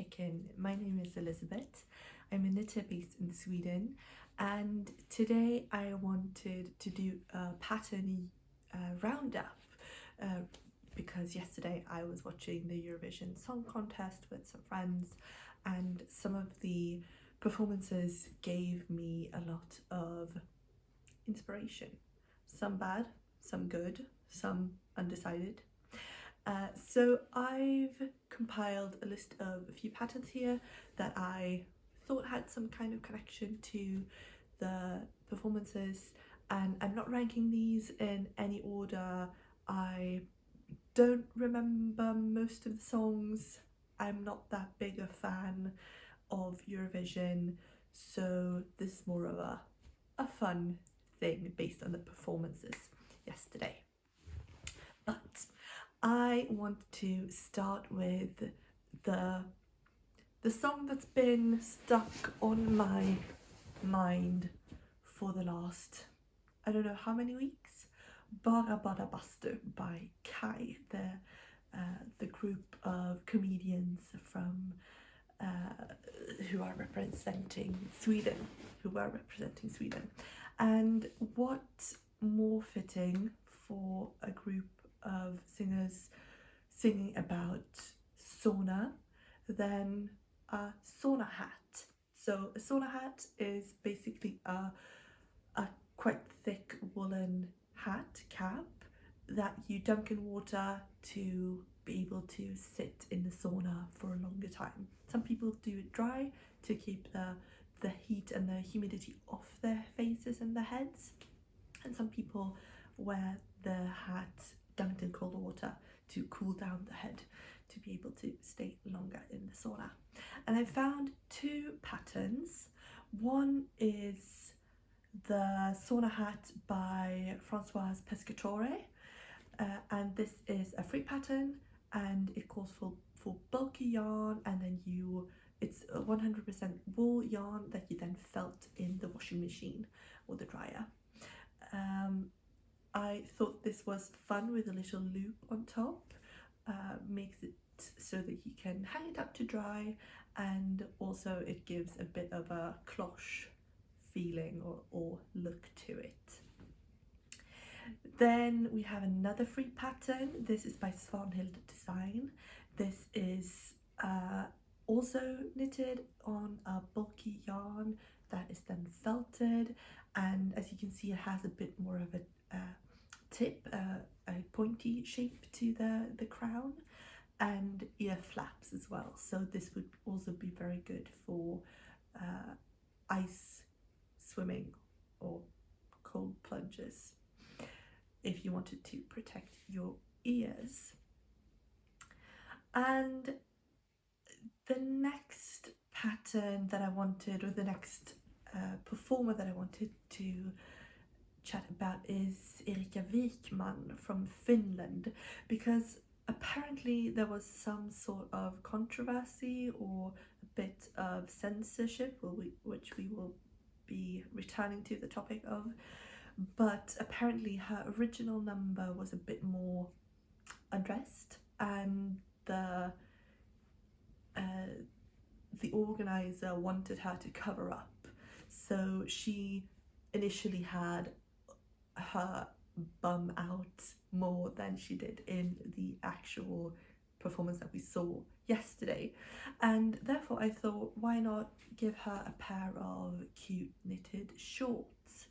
check-in. My name is Elizabeth. I'm a knitter based in Sweden, and today I wanted to do a pattern roundup because yesterday I was watching the Eurovision Song Contest with some friends, and some of the performances gave me a lot of inspiration. Some bad, some good, some undecided. So I've compiled a list of a few patterns here that I thought had some kind of connection to the performances, and I'm not ranking these in any order. I don't remember most of the songs. I'm not that big a fan of Eurovision, so this is more of a fun thing based on the performances yesterday. But I want to start with the song that's been stuck on my mind for the last, I don't know how many weeks. Bara Bara Bastu by Kai, the group of comedians from who are representing Sweden, and what more fitting for a group of singers singing about sauna than a sauna hat. So a sauna hat is basically a quite thick woolen hat cap that you dunk in water to be able to sit in the sauna for a longer time. Some people do it dry to keep the heat and the humidity off their faces and their heads, and some people wear the hat dunked in cold water to cool down the head to be able to stay longer in the sauna. And I found two patterns. One is the sauna hat by Françoise Pescatore, and this is a free pattern, and it calls for bulky yarn, and then it's a 100% wool yarn that you then felt in the washing machine or the dryer. I thought this was fun with a little loop on top. Makes it so that you can hang it up to dry, and also it gives a bit of a cloche feeling or look to it. Then we have another free pattern. This is by Svanhild Design. This is also knitted on a bulky yarn that is then felted, and as you can see, it has a bit more of a tip, a pointy shape to the crown, and ear flaps as well. So this would also be very good for ice swimming or cold plunges if you wanted to protect your ears. And the next pattern that I wanted, or the next performer that I wanted to chat about, is Erika Wikman from Finland, because apparently there was some sort of controversy or a bit of censorship, which we will be returning to the topic of, but apparently her original number was a bit more undressed, and the organizer wanted her to cover up, so she initially had her bum out more than she did in the actual performance that we saw yesterday, and therefore I thought, why not give her a pair of cute knitted shorts?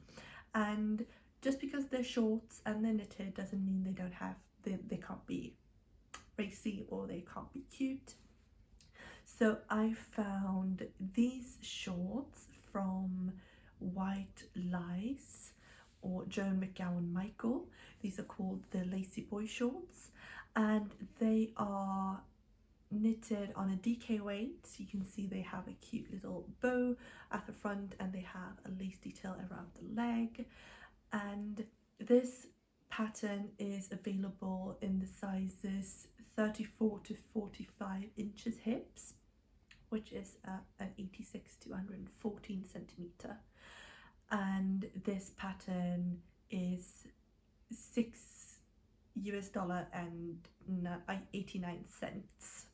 And just because they're shorts and they're knitted doesn't mean they can't be racy or they can't be cute. So I found these shorts from White Lice or Joan McGowan Michael. These are called the Lacy Boy shorts, and they are knitted on a DK weight. So you can see they have a cute little bow at the front, and they have a lace detail around the leg. And this pattern is available in the sizes 34 to 45 inches hips, which is an 86 to 114 centimeter. And this pattern is $6 and 89 cents.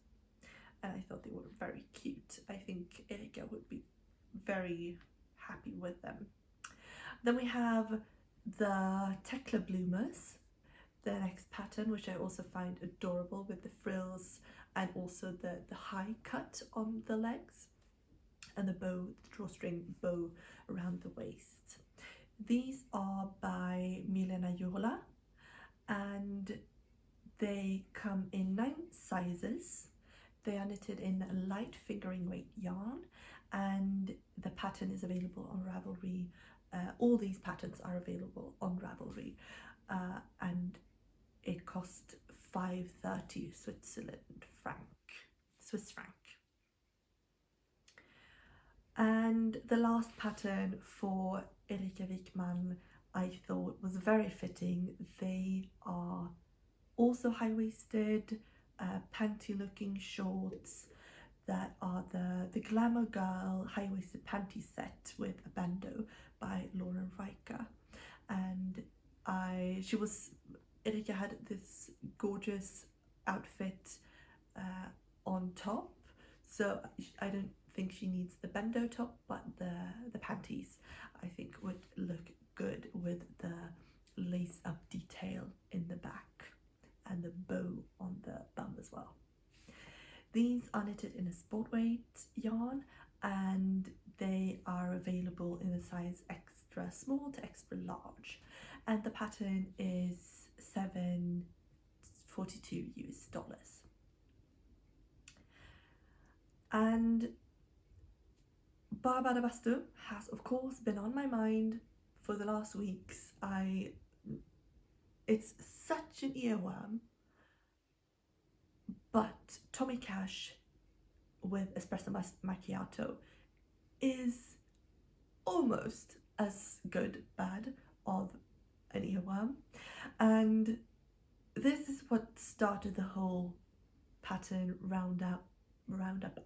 and I thought they were very cute. I think Erika would be very happy with them. Then we have the Tekla Bloomers, the next pattern, which I also find adorable with the frills and also the high cut on the legs and the bow, the drawstring bow around the waist. These are by Milena Jola and they come in 9 sizes. They are knitted in light fingering weight yarn and the pattern is available on Ravelry. All these patterns are available on Ravelry and it cost 530 Swiss franc. And the last pattern for Erika Wikman I thought was very fitting. They are also high-waisted, panty looking shorts that are the Glamour Girl high-waisted panty set with a bandeau by Lauren Riker. And Erika had this gorgeous outfit on top, so I don't think she needs the bandeau top, but the panties I think would look good with the lace up detail in the back and the bow on the bum as well. These are knitted in a sport weight yarn and they are available in the size extra small to extra large, and the pattern is $7.42 US. And Barbara Bastu has of course been on my mind for the last weeks. It's such an earworm, but Tommy Cash with Espresso Macchiato is almost as bad of an earworm, and this is what started the whole pattern roundup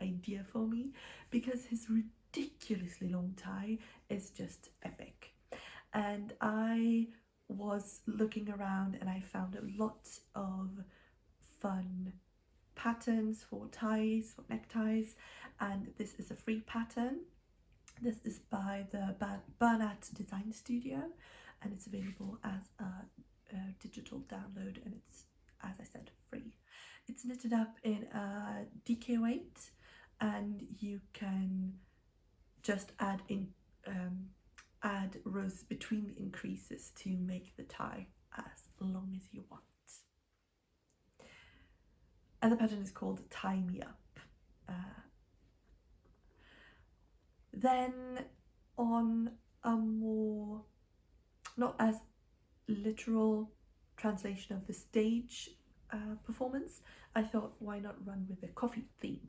idea for me, because his ridiculously long tie is just epic. And I was looking around and I found a lot of fun patterns for ties, for neckties, and this is a free pattern. This is by the Bernat Design Studio and it's available as a digital download, and it's, as I said, free. It's knitted up in a DK weight and you can just add rows between the increases to make the tie as long as you want. And the pattern is called Tie Me Up. Then on a more, not as literal translation of the stage performance, I thought why not run with a coffee theme,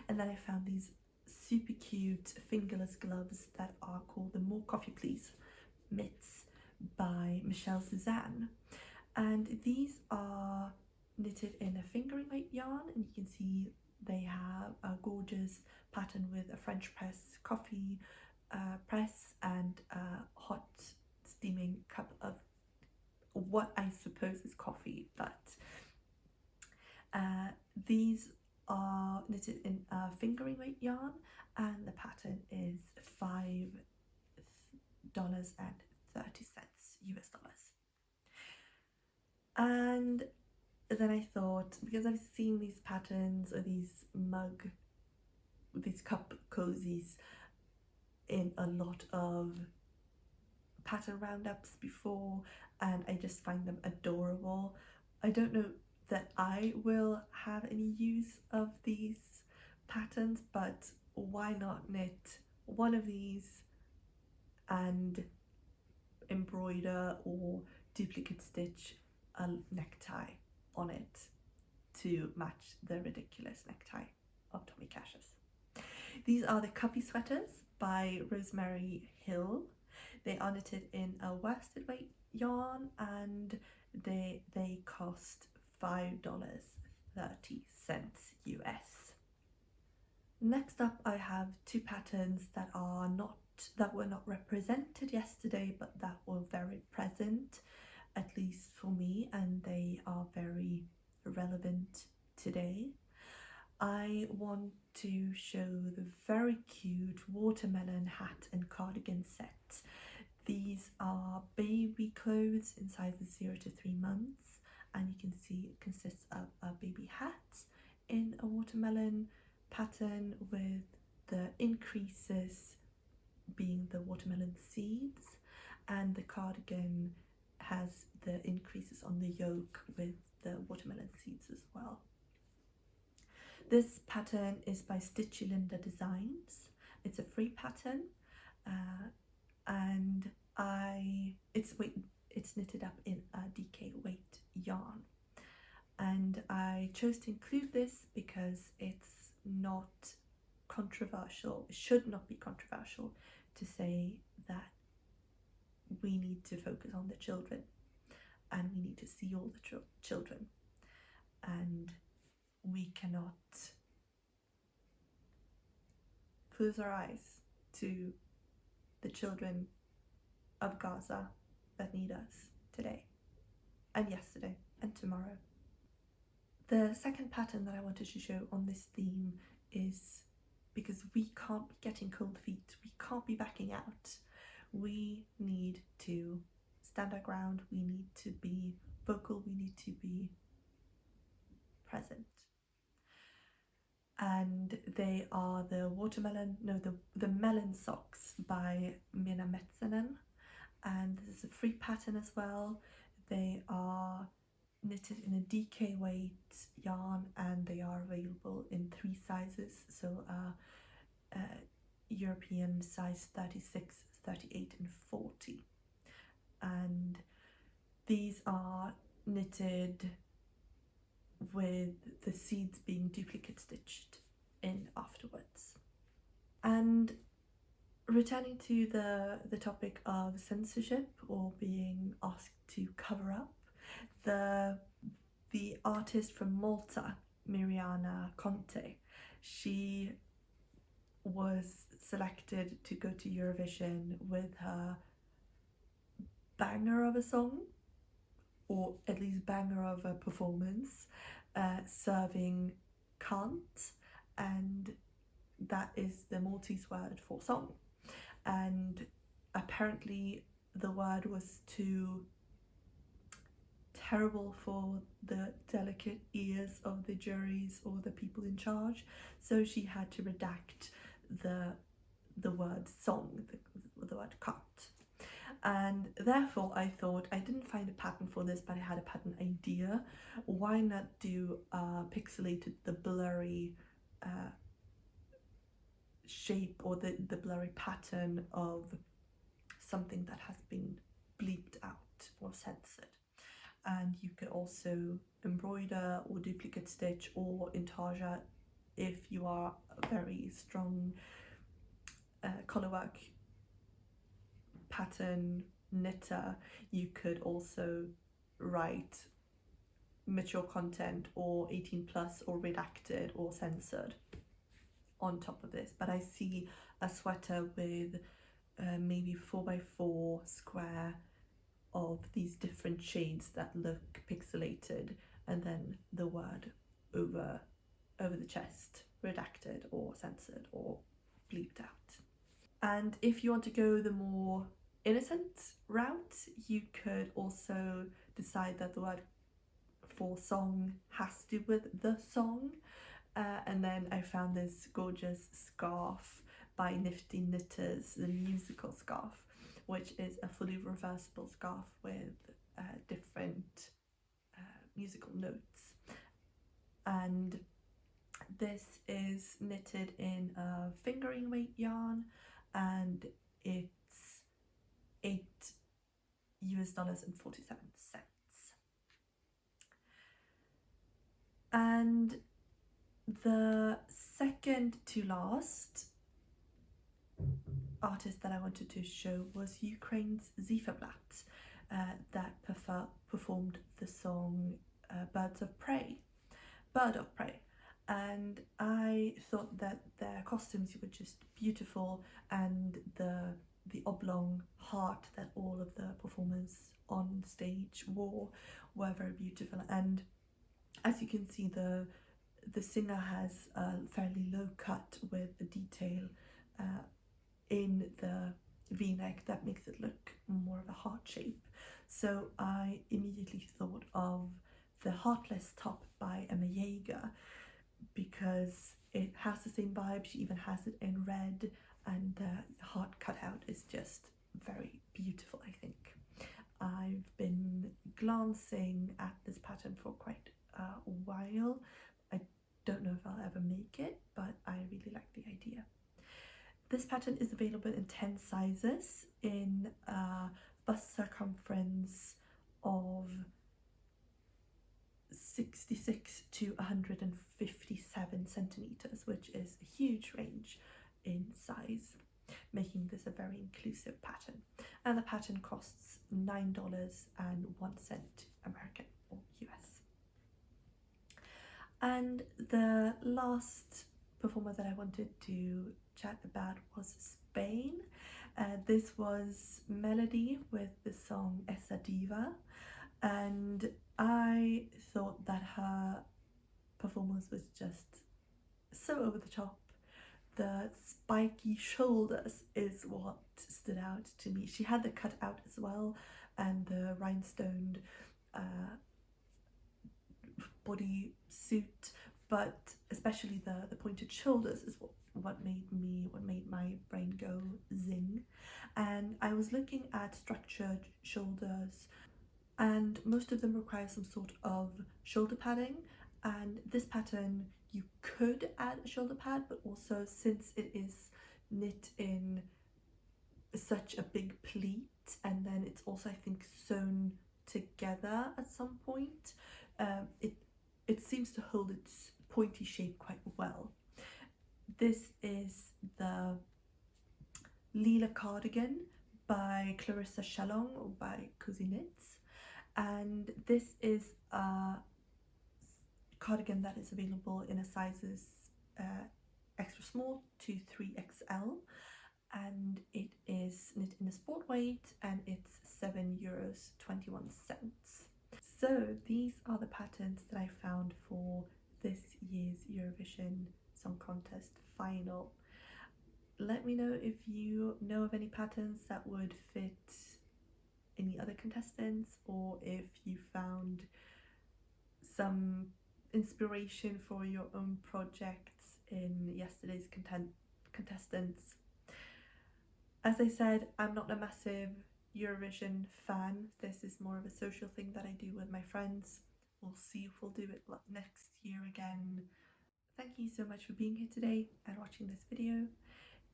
and then I found these super cute fingerless gloves that are called the More Coffee Please mitts by Michelle Suzanne, and these are knitted in a fingering weight yarn, and you can see they have a gorgeous pattern with a French press coffee press and a hot steaming cup of what I suppose is coffee, but these are knitted in a fingering weight yarn and the pattern is $5.30 US. And then I thought, because I've seen these patterns or these cup cozies in a lot of pattern roundups before, and I just find them adorable. I don't know that I will have any use of these patterns, but why not knit one of these and embroider or duplicate stitch a necktie on it to match the ridiculous necktie of Tommy Cash's. These are the Cuppy Sweaters by Rosemary Hill. They are knitted in a worsted weight yarn and they cost $5.30 US. Next up I have two patterns that were not represented yesterday, but that were very present, at least for me, and they are very relevant today. I want to show the very cute watermelon hat and cardigan set. These are baby clothes in sizes 0 to 3 months, and you can see it consists of a baby hat in a watermelon pattern with the increases being the watermelon seeds, and the cardigan has the increases on the yoke with the watermelon seeds as well. This pattern is by Stitchulinda Designs. It's a free pattern, and it's knitted up in a DK weight yarn, and I chose to include this because it's not controversial. It should not be controversial to say that we need to focus on the children and we need to see all the children, and we cannot close our eyes to the children of Gaza that need us today and yesterday and tomorrow. The second pattern that I wanted to show on this theme is because we can't be getting cold feet, we can't be backing out. We need to stand our ground, we need to be vocal, we need to be present. And they are the melon socks by Minna Metsänen, and this is a free pattern as well. They are knitted in a DK weight yarn, and they are available in 3 sizes, so European size 36, 38 and 40, and these are knitted with the seeds being duplicate stitched in afterwards. And returning to the topic of censorship or being asked to cover up, the artist from Malta, Miriana Conte, she was selected to go to Eurovision with her banger of a song, or at least banger of a performance, serving can't, and that is the Maltese word for song. And apparently the word was too terrible for the delicate ears of the juries or the people in charge, so she had to redact the word song, the word can't. And therefore I thought, I didn't find a pattern for this, but I had a pattern idea. Why not do pixelated, the blurry shape or the blurry pattern of something that has been bleeped out or censored. And you could also embroider or duplicate stitch or intarsia if you are a very strong colorwork pattern knitter. You could also write mature content or 18 plus or redacted or censored on top of this. But I see a sweater with maybe 4x4 square of these different shades that look pixelated, and then the word over the chest, redacted or censored or bleeped out. And if you want to go the more innocent route, you could also decide that the word for song has to do with the song, and then I found this gorgeous scarf by Nifty Knitters, the musical scarf, which is a fully reversible scarf with different musical notes. And this is knitted in a fingering weight yarn, and it's $8.47. And the second to last artist that I wanted to show was Ukraine's Zifablat, that performed the song Bird of Prey, and I thought that their costumes were just beautiful, and the oblong heart that all of the performers on stage wore were very beautiful. And as you can see, the the singer has a fairly low cut with the detail in the v-neck that makes it look more of a heart shape. So I immediately thought of the Heartless top by Emma Jaeger, because it has the same vibe. She even has it in red, and the heart cutout is just very beautiful, I think. I've been glancing at this pattern for quite a while. I don't know if I'll ever make it, but I really like the idea. This pattern is available in 10 sizes in a bust circumference of 66 to 157 centimeters, which is a huge range in size, making this a very inclusive pattern. And the pattern costs $9.01 American or US. And the last performer that I wanted to chat about was Spain. This was Melody with the song Esa Diva, and I thought that her performance was just so over the top. The spiky shoulders is what stood out to me. She had the cut out as well, and the rhinestoned body suit, but especially the pointed shoulders is what made my brain go zing. And I was looking at structured shoulders, and most of them require some sort of shoulder padding, and this pattern you could add a shoulder pad, but also since it is knit in such a big pleat, and then it's also, I think, sewn together at some point, it seems to hold its pointy shape quite well. This is the Lila cardigan by Clarissa Shalong, or by Cozy Knits, and this is a cardigan that is available in a sizes extra small to 3XL, and it is knit in a sport weight, and it's €7.21. So these are the patterns that I found for this year's Eurovision Song Contest final. Let me know if you know of any patterns that would fit any other contestants, or if you found some inspiration for your own projects in yesterday's contestants. As I said, I'm not a massive Eurovision fan. This is more of a social thing that I do with my friends. We'll see if we'll do it next year again. Thank you so much for being here today and watching this video.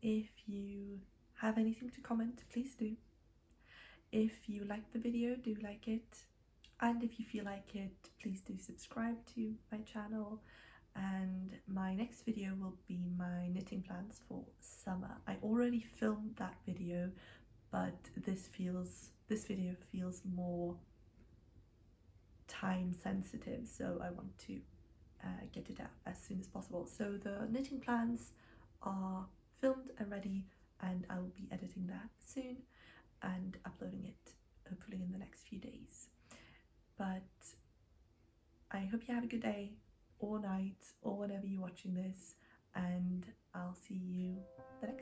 If you have anything to comment, please do. If you like the video, do like it. And if you feel like it, please do subscribe to my channel. And my next video will be my knitting plans for summer. I already filmed that video, but this video feels more time sensitive, so I want to get it out as soon as possible. So the knitting plans are filmed and ready, and I will be editing that soon and uploading it hopefully in the next few days. But I hope you have a good day or night or whenever you're watching this, and I'll see you the next